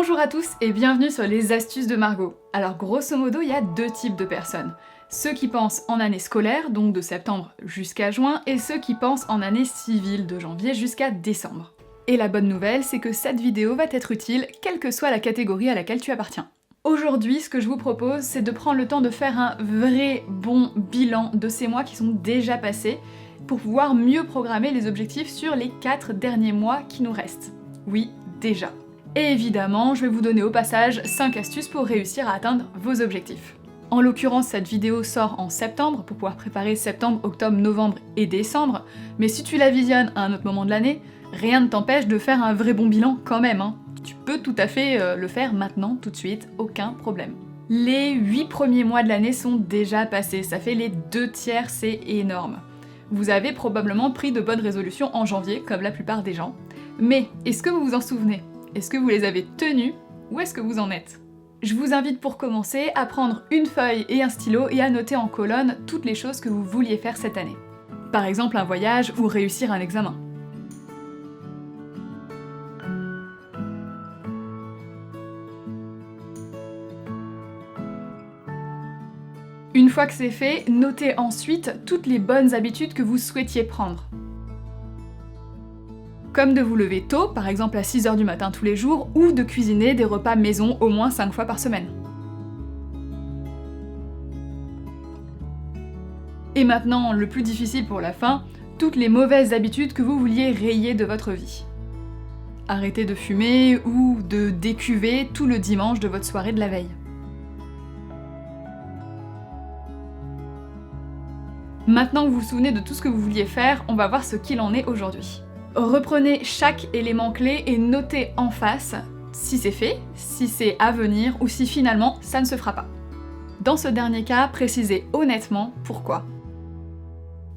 Bonjour à tous et bienvenue sur les astuces de Margot. Alors grosso modo, il y a deux types de personnes. Ceux qui pensent en année scolaire, donc de septembre jusqu'à juin, et ceux qui pensent en année civile, de janvier jusqu'à décembre. Et la bonne nouvelle, c'est que cette vidéo va t'être utile, quelle que soit la catégorie à laquelle tu appartiens. Aujourd'hui, ce que je vous propose, c'est de prendre le temps de faire un vrai bon bilan de ces mois qui sont déjà passés, pour pouvoir mieux programmer les objectifs sur les 4 derniers mois qui nous restent. Oui, déjà. Et évidemment, je vais vous donner au passage 5 astuces pour réussir à atteindre vos objectifs. En l'occurrence, cette vidéo sort en septembre pour pouvoir préparer septembre, octobre, novembre et décembre, mais si tu la visionnes à un autre moment de l'année, rien ne t'empêche de faire un vrai bon bilan quand même, hein. Tu peux tout à fait le faire maintenant, tout de suite, aucun problème. Les 8 premiers mois de l'année sont déjà passés, ça fait les 2/3, c'est énorme. Vous avez probablement pris de bonnes résolutions en janvier, comme la plupart des gens, mais est-ce que vous vous en souvenez ? Est-ce que vous les avez tenues ou est-ce que vous en êtes ? Je vous invite pour commencer à prendre une feuille et un stylo et à noter en colonne toutes les choses que vous vouliez faire cette année. Par exemple un voyage ou réussir un examen. Une fois que c'est fait, notez ensuite toutes les bonnes habitudes que vous souhaitiez prendre. Comme de vous lever tôt, par exemple à 6h du matin tous les jours, ou de cuisiner des repas maison au moins 5 fois par semaine. Et maintenant, le plus difficile pour la fin, toutes les mauvaises habitudes que vous vouliez rayer de votre vie. Arrêtez de fumer ou de décuver tout le dimanche de votre soirée de la veille. Maintenant que vous vous souvenez de tout ce que vous vouliez faire, on va voir ce qu'il en est aujourd'hui. Reprenez chaque élément clé et notez en face si c'est fait, si c'est à venir ou si finalement ça ne se fera pas. Dans ce dernier cas, précisez honnêtement pourquoi.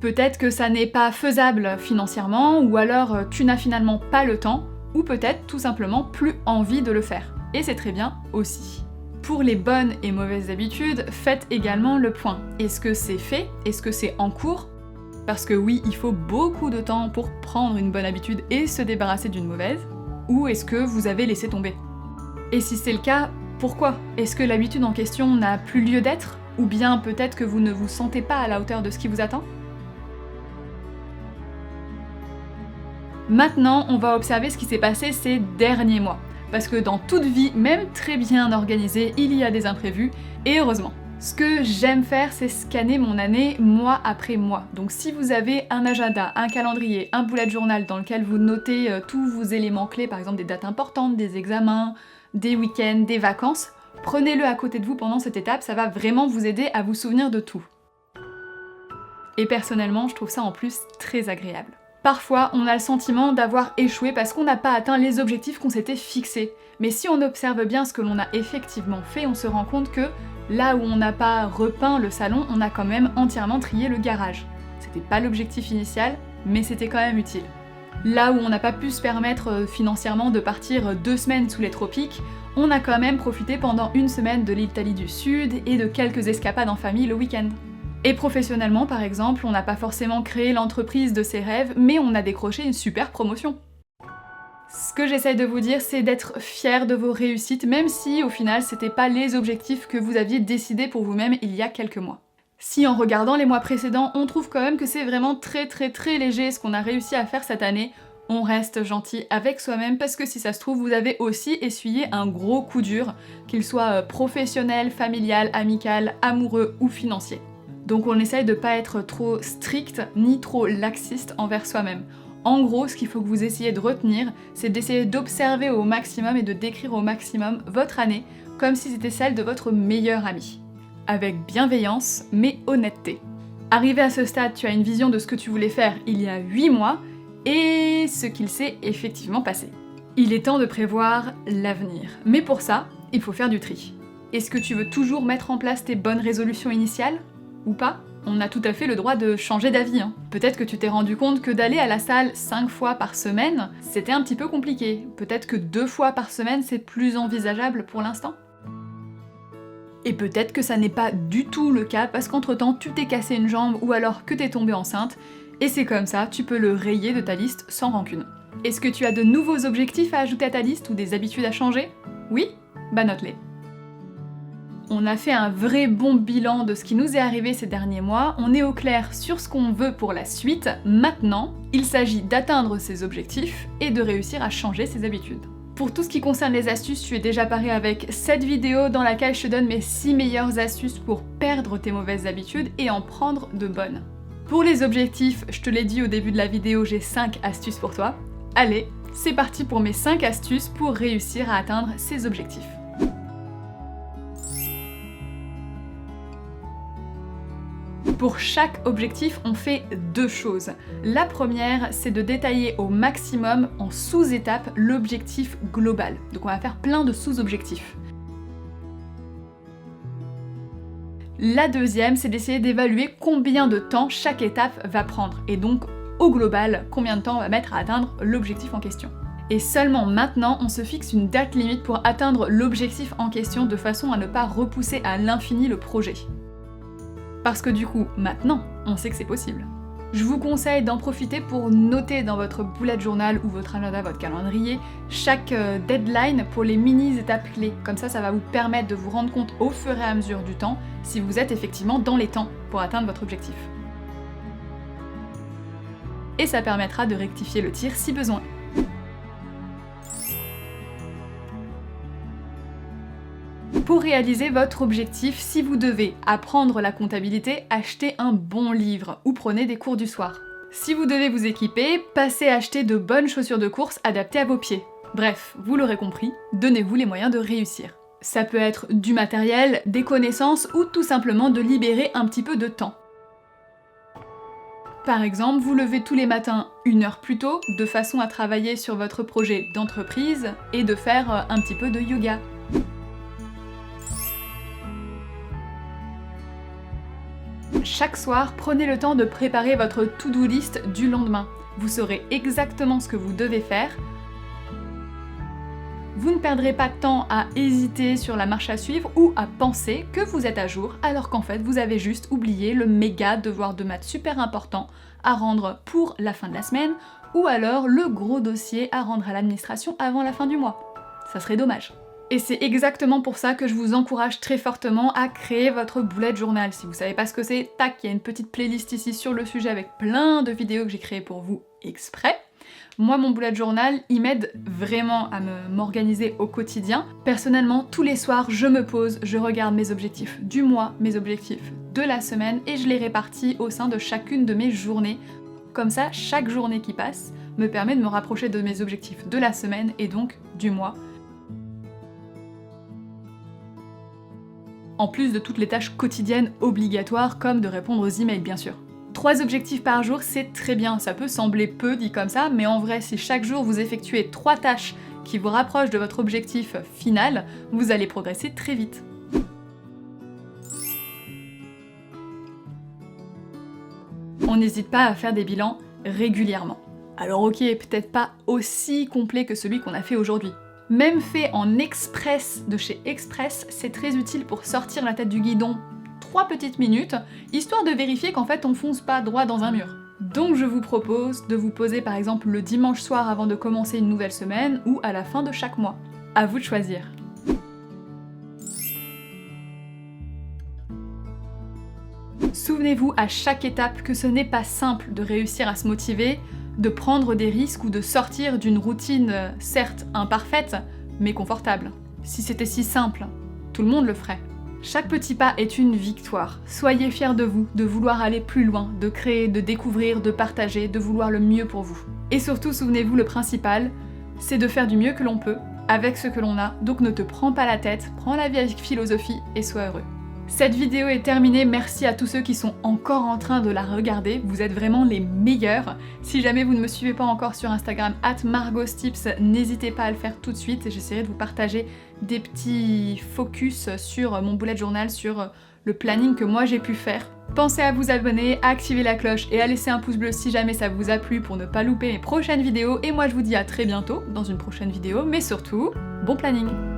Peut-être que ça n'est pas faisable financièrement ou alors tu n'as finalement pas le temps ou peut-être tout simplement plus envie de le faire. Et c'est très bien aussi. Pour les bonnes et mauvaises habitudes, faites également le point. Est-ce que c'est fait ? Est-ce que c'est en cours ? Parce que oui, il faut beaucoup de temps pour prendre une bonne habitude et se débarrasser d'une mauvaise, ou est-ce que vous avez laissé tomber ? Et si c'est le cas, pourquoi ? Est-ce que l'habitude en question n'a plus lieu d'être ? Ou bien peut-être que vous ne vous sentez pas à la hauteur de ce qui vous attend ? Maintenant, on va observer ce qui s'est passé ces derniers mois. Parce que dans toute vie, même très bien organisée, il y a des imprévus, et heureusement. Ce que j'aime faire, c'est scanner mon année mois après mois. Donc si vous avez un agenda, un calendrier, un bullet journal dans lequel vous notez tous vos éléments clés, par exemple des dates importantes, des examens, des week-ends, des vacances, prenez-le à côté de vous pendant cette étape, ça va vraiment vous aider à vous souvenir de tout. Et personnellement, je trouve ça en plus très agréable. Parfois, on a le sentiment d'avoir échoué parce qu'on n'a pas atteint les objectifs qu'on s'était fixés. Mais si on observe bien ce que l'on a effectivement fait, on se rend compte que là où on n'a pas repeint le salon, on a quand même entièrement trié le garage. C'était pas l'objectif initial, mais c'était quand même utile. Là où on n'a pas pu se permettre financièrement de partir 2 semaines sous les tropiques, on a quand même profité pendant 1 semaine de l'Italie du Sud et de quelques escapades en famille le week-end. Et professionnellement par exemple, on n'a pas forcément créé l'entreprise de ses rêves, mais on a décroché une super promotion. Ce que j'essaye de vous dire, c'est d'être fier de vos réussites, même si au final c'était pas les objectifs que vous aviez décidés pour vous-même il y a quelques mois. Si en regardant les mois précédents, on trouve quand même que c'est vraiment très léger ce qu'on a réussi à faire cette année, on reste gentil avec soi-même parce que si ça se trouve, vous avez aussi essuyé un gros coup dur, qu'il soit professionnel, familial, amical, amoureux ou financier. Donc on essaye de pas être trop strict ni trop laxiste envers soi-même. En gros, ce qu'il faut que vous essayiez de retenir, c'est d'essayer d'observer au maximum et de décrire au maximum votre année comme si c'était celle de votre meilleur ami. Avec bienveillance, mais honnêteté. Arrivé à ce stade, tu as une vision de ce que tu voulais faire il y a 8 mois et ce qu'il s'est effectivement passé. Il est temps de prévoir l'avenir. Mais pour ça, il faut faire du tri. Est-ce que tu veux toujours mettre en place tes bonnes résolutions initiales ? Ou pas ? On a tout à fait le droit de changer d'avis. Peut-être que tu t'es rendu compte que d'aller à la salle 5 fois par semaine, c'était un petit peu compliqué. Peut-être que 2 fois par semaine, c'est plus envisageable pour l'instant. Et peut-être que ça n'est pas du tout le cas parce qu'entre-temps, tu t'es cassé une jambe ou alors que t'es tombée enceinte, et c'est comme ça, tu peux le rayer de ta liste sans rancune. Est-ce que tu as de nouveaux objectifs à ajouter à ta liste ou des habitudes à changer ? Oui? Bah note-les. On a fait un vrai bon bilan de ce qui nous est arrivé ces derniers mois, on est au clair sur ce qu'on veut pour la suite. Maintenant, il s'agit d'atteindre ses objectifs et de réussir à changer ses habitudes. Pour tout ce qui concerne les astuces, tu es déjà paré avec cette vidéo dans laquelle je te donne mes 6 meilleures astuces pour perdre tes mauvaises habitudes et en prendre de bonnes. Pour les objectifs, je te l'ai dit au début de la vidéo, j'ai 5 astuces pour toi. Allez, c'est parti pour mes 5 astuces pour réussir à atteindre ces objectifs. Pour chaque objectif, on fait 2 choses. La première, c'est de détailler au maximum en sous-étapes l'objectif global. Donc on va faire plein de sous-objectifs. La deuxième, c'est d'essayer d'évaluer combien de temps chaque étape va prendre. Et donc, au global, combien de temps on va mettre à atteindre l'objectif en question. Et seulement maintenant, on se fixe une date limite pour atteindre l'objectif en question de façon à ne pas repousser à l'infini le projet. Parce que du coup, maintenant, on sait que c'est possible. Je vous conseille d'en profiter pour noter dans votre bullet journal ou votre agenda, votre calendrier, chaque deadline pour les mini-étapes clés. Comme ça va vous permettre de vous rendre compte au fur et à mesure du temps si vous êtes effectivement dans les temps pour atteindre votre objectif. Et ça permettra de rectifier le tir si besoin. Pour réaliser votre objectif, si vous devez apprendre la comptabilité, achetez un bon livre ou prenez des cours du soir. Si vous devez vous équiper, passez à acheter de bonnes chaussures de course adaptées à vos pieds. Bref, vous l'aurez compris, donnez-vous les moyens de réussir. Ça peut être du matériel, des connaissances ou tout simplement de libérer un petit peu de temps. Par exemple, vous levez tous les matins 1 heure plus tôt de façon à travailler sur votre projet d'entreprise et de faire un petit peu de yoga. Chaque soir, prenez le temps de préparer votre to-do list du lendemain. Vous saurez exactement ce que vous devez faire. Vous ne perdrez pas de temps à hésiter sur la marche à suivre ou à penser que vous êtes à jour alors qu'en fait vous avez juste oublié le méga devoir de maths super important à rendre pour la fin de la semaine ou alors le gros dossier à rendre à l'administration avant la fin du mois. Ça serait dommage. Et c'est exactement pour ça que je vous encourage très fortement à créer votre bullet journal. Si vous savez pas ce que c'est, tac, il y a une petite playlist ici sur le sujet avec plein de vidéos que j'ai créées pour vous exprès. Moi, mon bullet journal, il m'aide vraiment à m'organiser au quotidien. Personnellement, tous les soirs, je me pose, je regarde mes objectifs du mois, mes objectifs de la semaine et je les répartis au sein de chacune de mes journées. Comme ça, chaque journée qui passe me permet de me rapprocher de mes objectifs de la semaine et donc du mois. En plus de toutes les tâches quotidiennes obligatoires comme de répondre aux emails bien sûr. 3 objectifs par jour, c'est très bien, ça peut sembler peu dit comme ça, mais en vrai si chaque jour vous effectuez 3 tâches qui vous rapprochent de votre objectif final, vous allez progresser très vite. On n'hésite pas à faire des bilans régulièrement. Alors ok, peut-être pas aussi complet que celui qu'on a fait aujourd'hui. Même fait en express de chez Express, c'est très utile pour sortir la tête du guidon 3 petites minutes, histoire de vérifier qu'en fait on fonce pas droit dans un mur. Donc je vous propose de vous poser par exemple le dimanche soir avant de commencer une nouvelle semaine ou à la fin de chaque mois. À vous de choisir. Souvenez-vous à chaque étape que ce n'est pas simple de réussir à se motiver, de prendre des risques ou de sortir d'une routine certes imparfaite, mais confortable. Si c'était si simple, tout le monde le ferait. Chaque petit pas est une victoire. Soyez fiers de vous, de vouloir aller plus loin, de créer, de découvrir, de partager, de vouloir le mieux pour vous. Et surtout, souvenez-vous, le principal, c'est de faire du mieux que l'on peut, avec ce que l'on a, donc ne te prends pas la tête, prends la vie avec philosophie et sois heureux. Cette vidéo est terminée, merci à tous ceux qui sont encore en train de la regarder, vous êtes vraiment les meilleurs. Si jamais vous ne me suivez pas encore sur Instagram @margostips, n'hésitez pas à le faire tout de suite et j'essaierai de vous partager des petits focus sur mon bullet journal, sur le planning que moi j'ai pu faire. Pensez à vous abonner, à activer la cloche et à laisser un pouce bleu si jamais ça vous a plu pour ne pas louper mes prochaines vidéos et moi je vous dis à très bientôt dans une prochaine vidéo, mais surtout, bon planning!